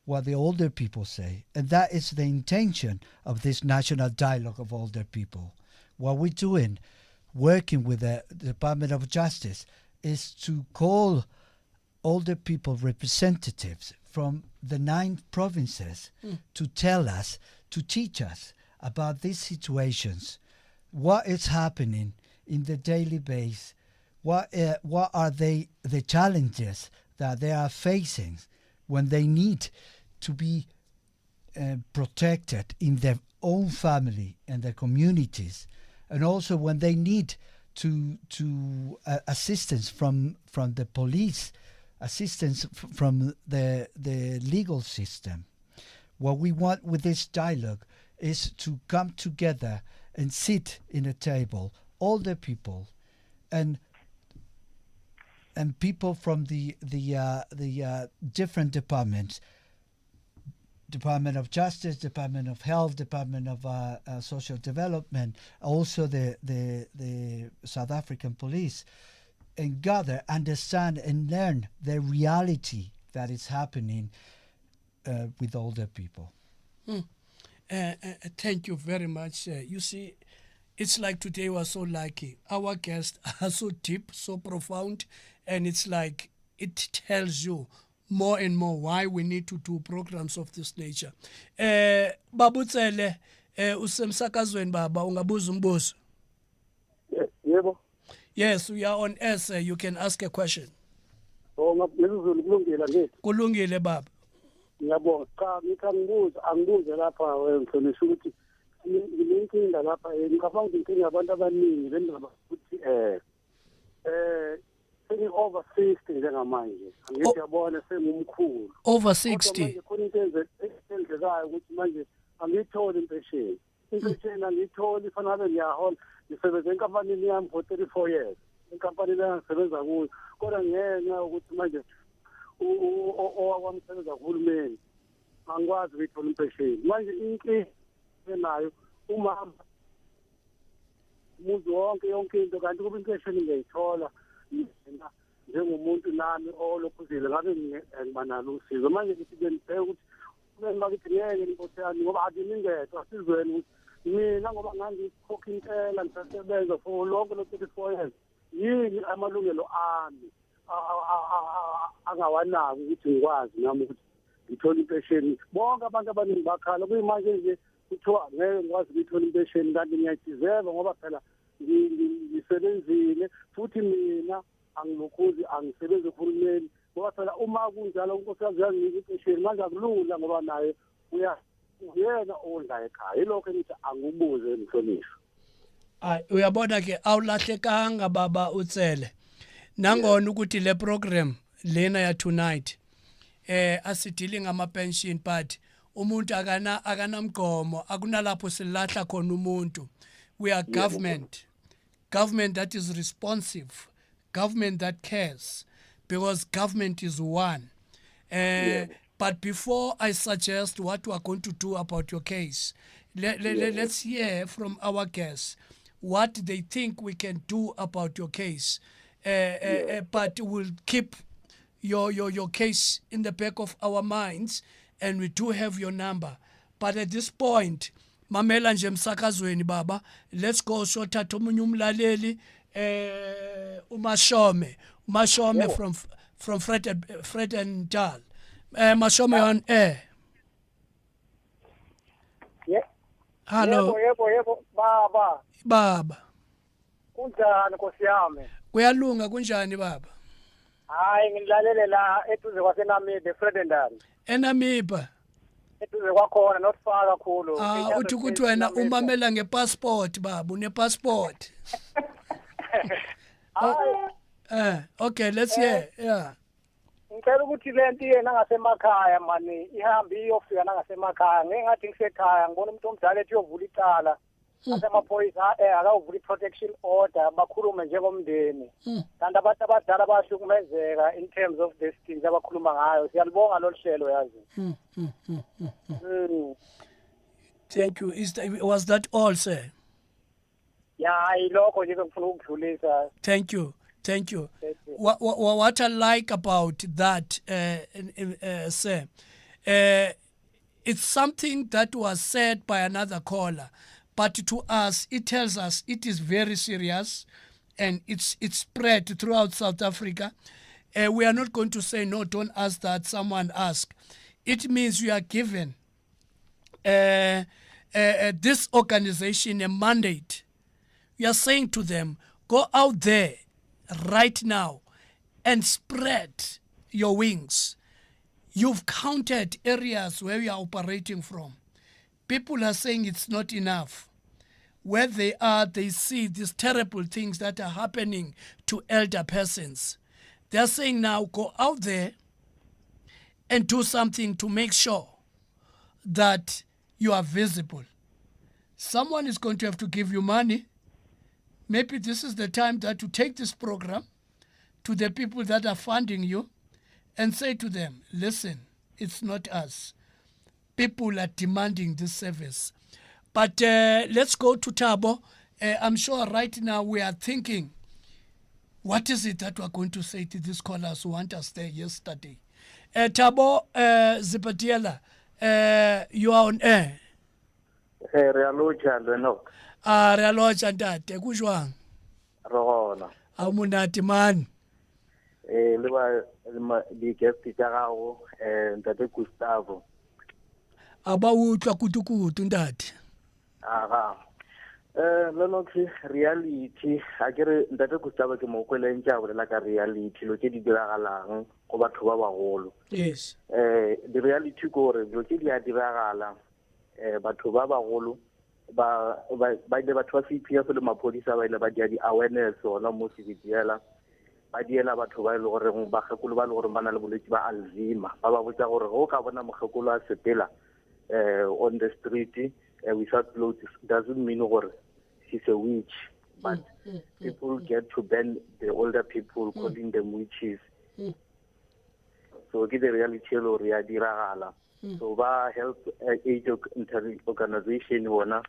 what the older people say, and that is the intention of this national dialogue of older people. what we're doing, working with the Department of Justice, is to call all the people, representatives from the 9 provinces, to tell us, to teach us about these situations, what is happening in the daily base, what are the challenges that they are facing when they need to be protected in their own family and their communities, and also when they need to assistance from the police, assistance from the legal system. What we want with this dialogue is to come together and sit in a table, all the people, and people from the different departments, Department of Justice, Department of Health, Department of Social Development, also the South African Police, and gather, understand, and learn the reality that is happening with older people. Thank you very much. You see, it's like today was so lucky. Our guests are so deep, so profound, and it's like it tells you more and more why we need to do programs of this nature. Babutsele, usemsakazweni baba, ungabuza umbuzo? Yebo. Yes, we are on air, sir. You can ask a question. Ngizulu kulungile ngithi. Kulungile baba. Ngiyabonga. Cha ngibuza, angibuze lapha wemhlonishwa ukuthi nginenkinga lapha ngicabanga ukuthi abantu abaningi bendaba ukuthi over 60 njengamanje. Angithi yabona sengumkhulu. Over 60. Manje khona into ezenzekayo ukuthi manje angiyitholi impesheni. Impesheni angiyitholi fanele ngiyahola. Ngisebenza enkampanini yami for 34 years. Inkampani leyo ngisebenza kuyo. Kodwa ngenxa ukuthi manje owakwamsebenza kuhulumeni angikwazi ukuthola impesheni. Manje inkinga enayo umama umuzi wonke yonke into kanti kuba impesheni ngiyayithola mina njengomuntu nami olophuzile ngabe ngibanalo usizo. Manje ngithi ngibheka ukuthi kumele ngithi ngeke inkosi yami ngoba akiningedwa sizweni ukuthi mina ngoba ngangikhokha intela ngisebenza for lonke lo 34 years yini amalungelo ami angawanaki ukuthi ngikwazi nami ukuthi ngithole impesheni. Bonke abantu abaningi bakhala kuyimanje nje kuthiwa ngeke ngikwazi ukuthola impesheni kanti ngiyayidizeva ngoba phela ngisebenzile futhi mina angilokhuzi angisebenze kuhulumeni ngoba phela uma kunjalo unkosikazi uyanginika impesheni manje akulula ngoba naye uyena ondla ekhaya. Yilokho ngithi angibuze emhlonishwa. Uyabona ke awulahlekanga baba utsele nangona ukuthi le program lena ya tonight asidili ngama pension but umuntu akanamgomo akunalapho silahla khona umuntu. We are government that is responsive, government that cares, because government is one. But before I suggest what we are going to do about your case, let's hear from our guests what they think we can do about your case. But we'll keep your case in the back of our minds, and we do have your number. But at this point, mamela nje emsakazweni baba, let's go sothatha omunye umlaleli umashome from Fred and Dal. Mashome on air. Yeah. Hello. Yebo baba. Kunjani Nkosi yami? Kuyalunga kunjani baba? Hayi ngilalele la eduze kwaseNamibe Fred and Dal. Enamibe. Eduze kwakhona not far kakhulu. Uthi ukuthi wena umamela ngepassport baba, unepassport. Okay, let's hear. Yeah. Ngicela ukuthi lento yena ngasemakhaya mani ihambe iyofika nangasemakhaya. Ngingathi ngisekhaya ngibona umuntu omdala ethi uyovula icala. Asemaphoyisa akawuvula protection order bakhulume njengomndeni. Kanti abantu abadala bayahlukumezeka in terms of these things abakhuluma ngayo. Siyalibonga lo hlelo yazi. Thank you. Was that all, sir? Yeah, ilokho nje ngifuna ukudlulisa. Thank you. What I like about that, sir, it's something that was said by another caller, but to us, it tells us it is very serious, and it's spread throughout South Africa. We are not going to say, no, don't ask that, someone ask. It means you are given this organization a mandate. You are saying to them, go out there right now and spread your wings. You've counted areas where you are operating from. People are saying it's not enough. Where they are, they see these terrible things that are happening to elder persons. They're saying now, go out there and do something to make sure that you are visible. Someone is going to have to give you money. Maybe this is the time that to take this program to the people that are funding you and say to them, listen, it's not us. People are demanding this service. But let's go to Thabo. I'm sure right now we are thinking, what is it that we're going to say to these callers who want us there yesterday? Thabo Zipatiela, you are on air. Re a loja leno. Re a loja ntate, ku jwang? Re gona. A monate man. Le ba di guest tsa gago ntate Gustavo. Aba utlwa kutukutu ntate. Aga. Leno ke reality a kere ntate Gustavo ke mo kweleng tja bolela ka reality lo ke di diragalang go batho ba bagolo. Yes. The reality go re lo ke di a diragala batho ba bagolo ba ile batho ba CPF le mapodisa ba ile ba dia di awareness ona mo Sibitiela ba diela batho ba ile gore ba gakolo ba le gore ba na le bolwetse ba Alzheimer ba botsa gore go ka bona mogekolo a sepela on the street without clothes doesn't mean gore she's a witch, but people get to ban the older people calling them witches. So get the reality lo re a diragala. So ba help age organization hona,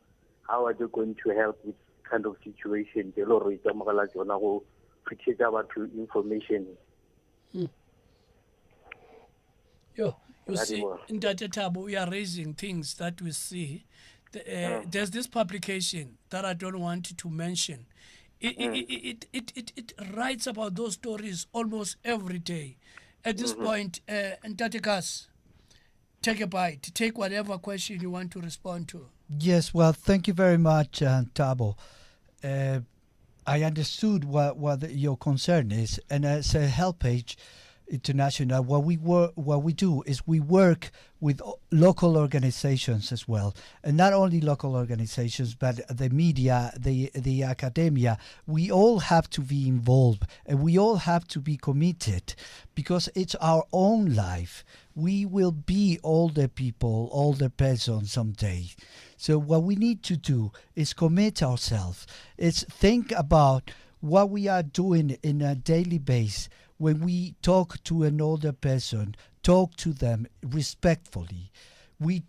how are they going to help with kind of situation? They lo re tsamagala jona go fitšhetša batho information. You see, in Ntate Thabo, we are raising things that we see. There's this publication that I don't want to mention. It writes about those stories almost every day. At this point, Ntate Gas, take a bite. Take whatever question you want to respond to. Yes, well, thank you very much, Thabo. I understood what your concern is, and as a HelpAge International, what we do is we work with local organizations as well, and not only local organizations, but the media, the academia. We all have to be involved, and we all have to be committed, because it's our own life. We will be older people, older persons someday. So what we need to do is commit ourselves. It's think about what we are doing in a daily basis. When we talk to an older person, talk to them respectfully. We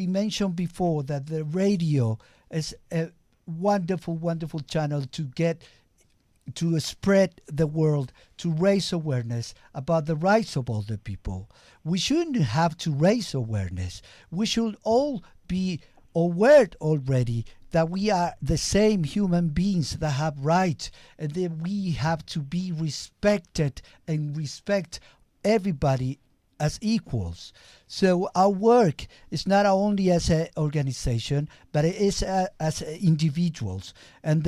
mentioned before that the radio is a wonderful, wonderful channel to spread the world, to raise awareness about the rights of older people. We shouldn't have to raise awareness. We should all be aware already that we are the same human beings that have rights, and that we have to be respected and respect everybody as equals. So our work is not only as an organization, but it is as individuals, and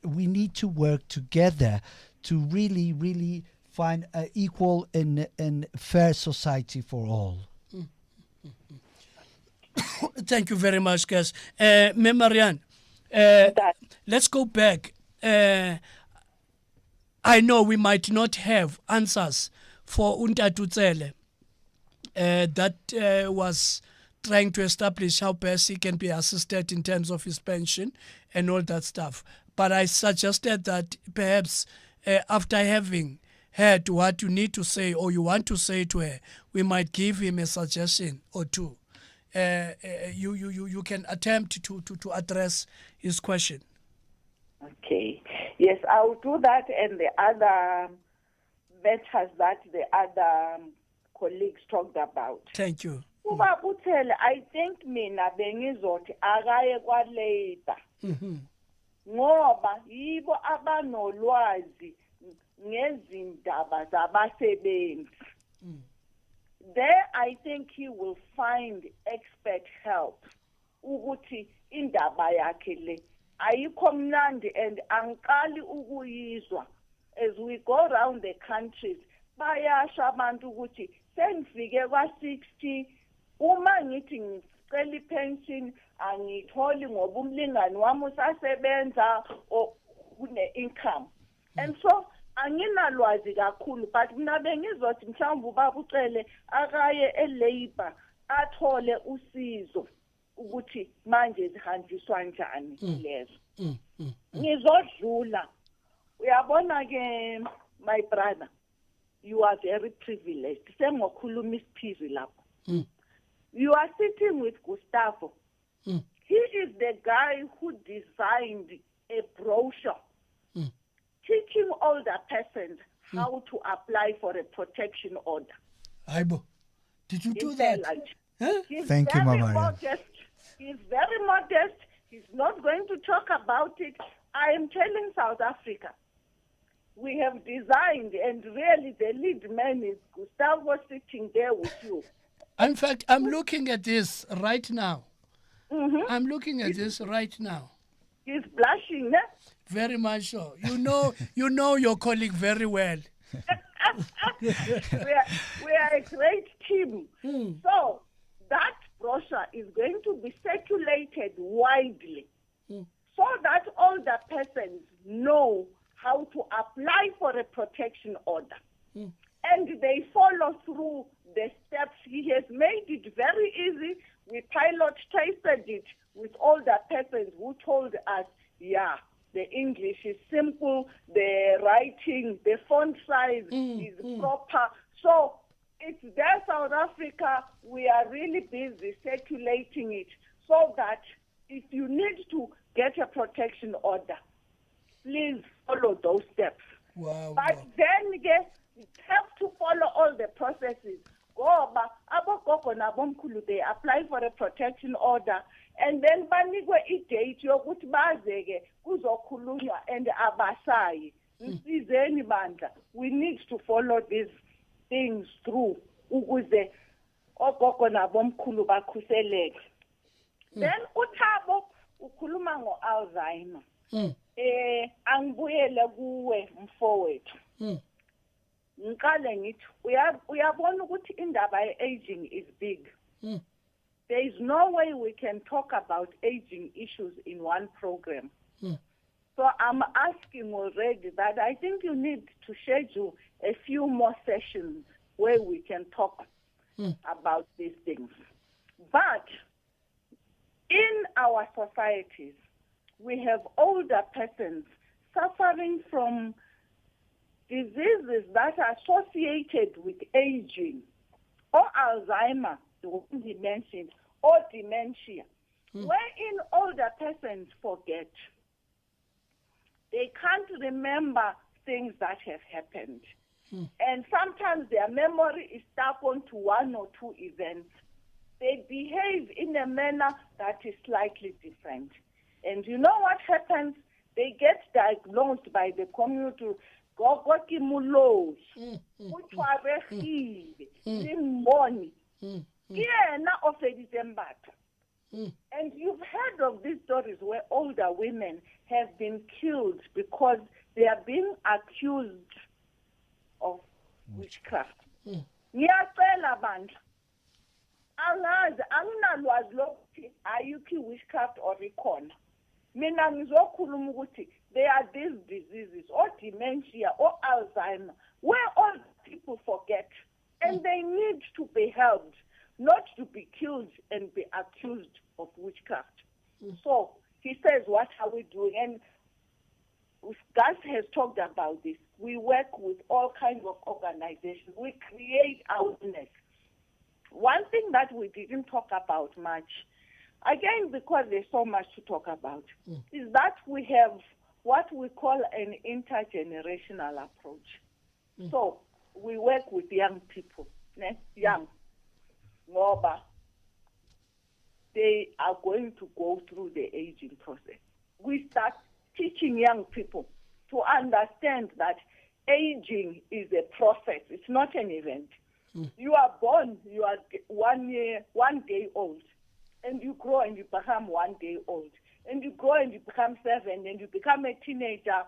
we need to work together to really, really find an equal and fair society for all. Thank you very much, guys. Marianne, let's go back. I know we might not have answers for Untatu Tsele that was trying to establish how best he can be assisted in terms of his pension and all that stuff. But I suggested that perhaps after having heard what you need to say or you want to say to her, we might give him a suggestion or two. You can attempt to address his question. Okay. Yes, I will do that, and the other matters that the other colleagues talked about. Thank you. Uba uthele, I think mina bengizothi akaye kwa-Labour. Ngoba yibo abanolwazi ngezindaba zabasebenzi. There I think he will find expert help. Ukuthi indaba yakhe le ayikho mnandi and angiqali ukuyizwa. As we go around the countries, bayasho abantu ukuthi sengifike kwa-60, uma ngithi ngicela ipension angitholi ngoba umlingani wami usasebenza une-income. And so anginalwazi kakhulu, but mina bengizothi mhlawumbe ubaba ucele akaye e-Labour athole usizo ukuthi manje zihanjiswa njani lezo. Ngizodlula. Uyabona ke my brother, you are very privileged. Sengokhuluma isiphiri lapho. You are sitting with Gustavo. He is the guy who designed a brochure teaching older persons how to apply for a protection order. Aibo, did you do that? Thank you, Mama. He's very modest. He's not going to talk about it. I am telling South Africa, we have designed, and really the lead man is Gustavo sitting there with you. In fact, I'm looking at this right now. I'm looking at this right now. He's blushing, eh? Very much so. You know your colleague very well. we are a great team. So that brochure is going to be circulated widely so that older persons know how to apply for a protection order. And they follow through the steps. He has made it very easy. We pilot tested it with older persons who told us, yeah, the English is simple, the writing, the font size is proper. So it's there, South Africa. We are really busy circulating it so that if you need to get a protection order, please follow those steps. Wow. But then again, you have to follow all the processes. Goba, abogogo nabomkhulu, they apply for a protection order, and then banikwe i-date yokuthi bazeke kuzokhulunywa and abasayi. Msizeni bandla. We need to follow these things through ukuze ogogo nabomkhulu bakhuseleke. Then uThabo ukhuluma ngo-Alzheimer. Angibuyele kuwe mfowethu. Ngikale ngithi uyabona ukuthi indaba ye-aging is big. There is no way we can talk about aging issues in one program. So I'm asking already that I think you need to schedule a few more sessions where we can talk about these things. But in our societies, we have older persons suffering from diseases that are associated with aging, or Alzheimer, the one he mentioned, or dementia, wherein older persons forget. They can't remember things that have happened. And sometimes their memory is stuck onto one or two events. They behave in a manner that is slightly different. And you know what happens? They get diagnosed by the community. And you've heard of these stories where older women have been killed because they are being accused of witchcraft. Ngiyacela bandla. Angazi anginalwazi lokuthi ayikho witchcraft or ikhona. Mina ngizokhuluma ukuthi there are these diseases or dementia or Alzheimer where all people forget and they need to be helped, not to be killed and be accused of witchcraft. So he says, what are we doing? And Gus has talked about this. We work with all kinds of organizations. We create awareness. One thing that we didn't talk about much, again, because there's so much to talk about, is that we have what we call an intergenerational approach. So we work with young people, young. Ngoba they are going to go through the aging process. We start teaching young people to understand that aging is a process. It's not an event. You are born, you are 1 day old, and you grow and you become 1 day old, and you grow and you become 7, and you become a teenager,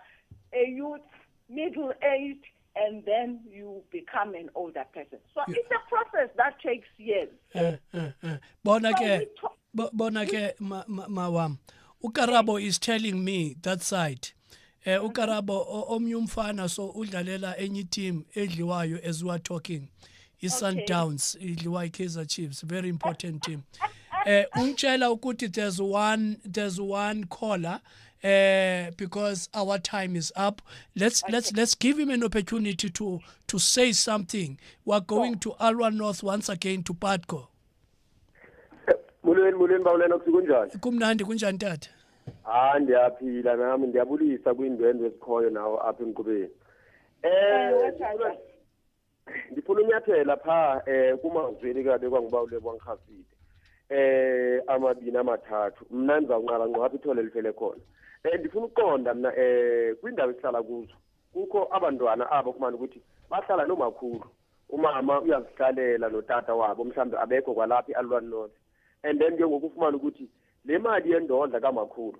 a youth, middle-aged, and then you become an older person. So it's a process that takes years. Bonake, Mawam, Ukarabo is telling me that side. Ukarabo omyumfana so udlalela any team edliwayo as we are talking. Is Sundowns, idliwa Kaizer Chiefs, very important team. Unchela ukuthi there's one caller because our time is up. Let's give him an opportunity to say something. We're going to Alwa North once again to Patco. Mulweni bawulena kusikunjani? Kumnandi kunjani tata? Ndiyaphila nami ndiyabulisa kwindwendwe esikhoyo nawo apha eMgqubeni. Ndifuna unyathela pha kumazweli kabe kwangibawule kwangikhafile. Amabini amathathu mina ngizawunqala ngqapha ithole lifele khona. Ndifuna ukuqonda mina kwindawo esihlala kuzo kukho abantwana abo kumana ukuthi bahlala nomakhulu. Umama uyazihlalela notata wabo mhlawumbe abekho kwalapha eAlwan North. And then ke ngokufumana ukuthi le mali yendodla kamakhulu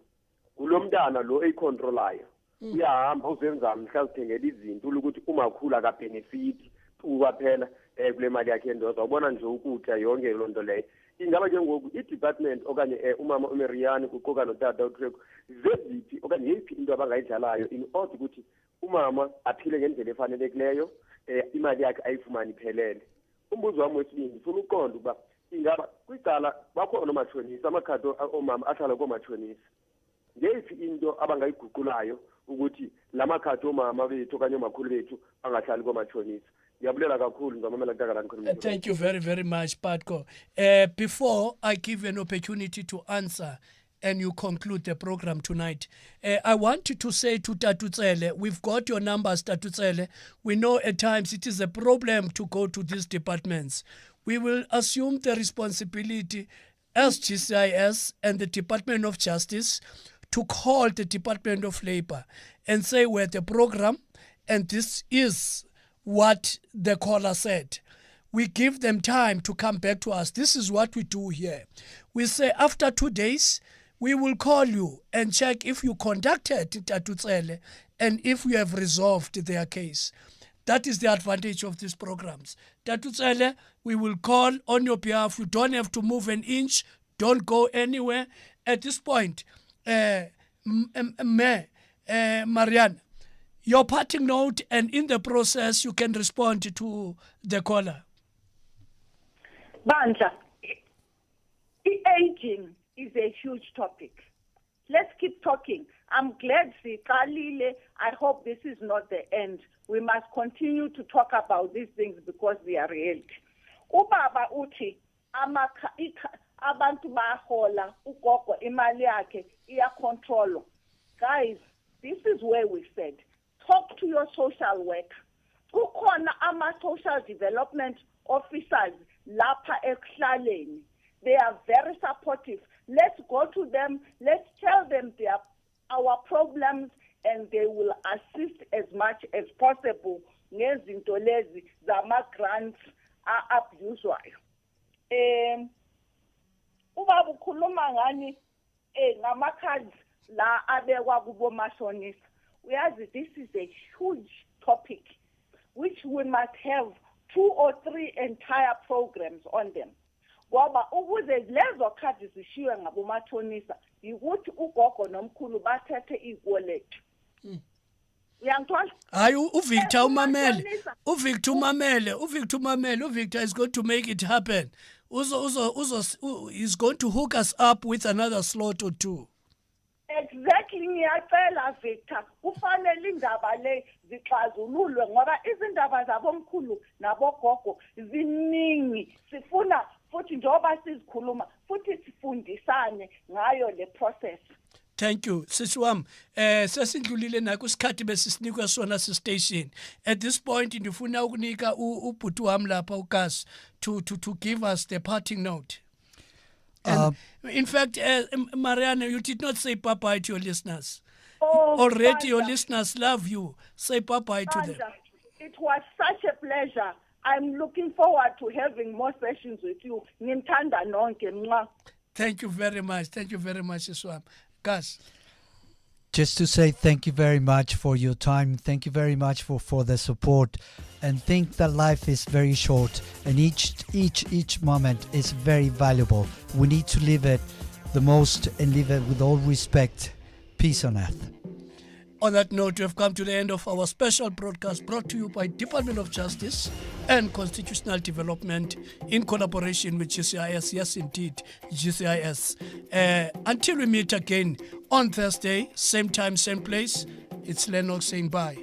kulomntana lo eyicontrolayo uyahamba uzenza mhla sithengela izinto ukuthi umakhulu akabenefit kwaphela kule mali yakhe yendodla ubona nje ukutya yonke lo nto leyo. Ingaba ke ngoku i-department okanye umama uMarian kuquka notata uTrigo zeziphi okanye yiphi into abangayidlalayo in order ukuthi umama aphile ngendlela efanelekileyo imali yakhe ayifumani iphelele. Umbuzo wami wesibili ngifuna ukuqonda ukuba ingaba kwicala bakho nomatshonisa amakhadi omama ahlala komatshonisa ngeyiphi into abangayiguqulayo ukuthi lamakhadi omama bethu okanye omakhulu bethu angahlali komatshonisa. Ngiyabulela kakhulu ngizamamela kuTakalani khona. Thank you very, very much, Patco. Before I give you an opportunity to answer and you conclude the program tonight, I want you to say to Tatutsele, we've got your numbers, Tatutsele. We know at times it is a problem to go to these departments. We will assume the responsibility as GCIS and the Department of Justice to call the Department of Labor and say we're the program and this is what the caller said. We give them time to come back to us. This is what we do here. We say after 2 days, we will call you and check if you contacted Tatutsele and if you have resolved their case. That is the advantage of these programs. Tatutsele, we will call on your behalf. You don't have to move an inch. Don't go anywhere. At this point, Marianne, your parting note, and in the process, you can respond to the caller. Bandla, aging is a huge topic. Let's keep talking. I'm glad Sikalile. I hope this is not the end. We must continue to talk about these things because they are reality. Ubaba uthi abantu bahola ugogo imali yakhe iyacontrol. Guys, this is where we said talk to your social worker. Kukhona ama-social development officers lapha ekuhlaleni. They are very supportive. Let's go to them. Let's tell them our problems, and they will assist as much as possible. Ngezinto lezi zama-grants abuswayo. Ubaba ukhuluma ngani ngama-cards la abekwa kubomashonisa. This is a huge topic which we must have 2 or 3 entire programs on them. Ngoba ukuze lezo cards zishiwe ngabomashonisa ukuthi ugogo nomkhulu bathethe i-wallet. Uyangithola? Hayi uVictor uVictor is going to make it happen. He's going to hook us up with another slot or 2. Exactly, ngiyacela Victor. Kufanele indaba le zixazululwe ngoba izindaba zabomkhulu nabogogo ziningi. Sifuna futhi njoba sizikhuluma futhi sifundisane ngayo le process. Thank you. Sisiwam, sesindlulile nakusikhathi besisinikwa sona station. At this point ndifuna ukunika ubhuti wami lapha uKasi to give us the parting note. And in fact, Marianne, you did not say bye-bye to your listeners. Oh, Already your Sandra, listeners love you. Say bye-bye to them. Sandra, it was such a pleasure. I'm looking forward to having more sessions with you. Nintanda nonke, mwah. Thank you very much. Thank you very much, Iswam. Gus. Just to say thank you very much for your time. Thank you very much for the support, and think that life is very short, and each moment is very valuable. We need to live it the most and live it with all respect. Peace on earth. On that note, we have come to the end of our special broadcast brought to you by Department of Justice and Constitutional Development in collaboration with GCIS. Yes, indeed, GCIS. Until we meet again on Thursday, same time, same place, it's Lennox saying bye.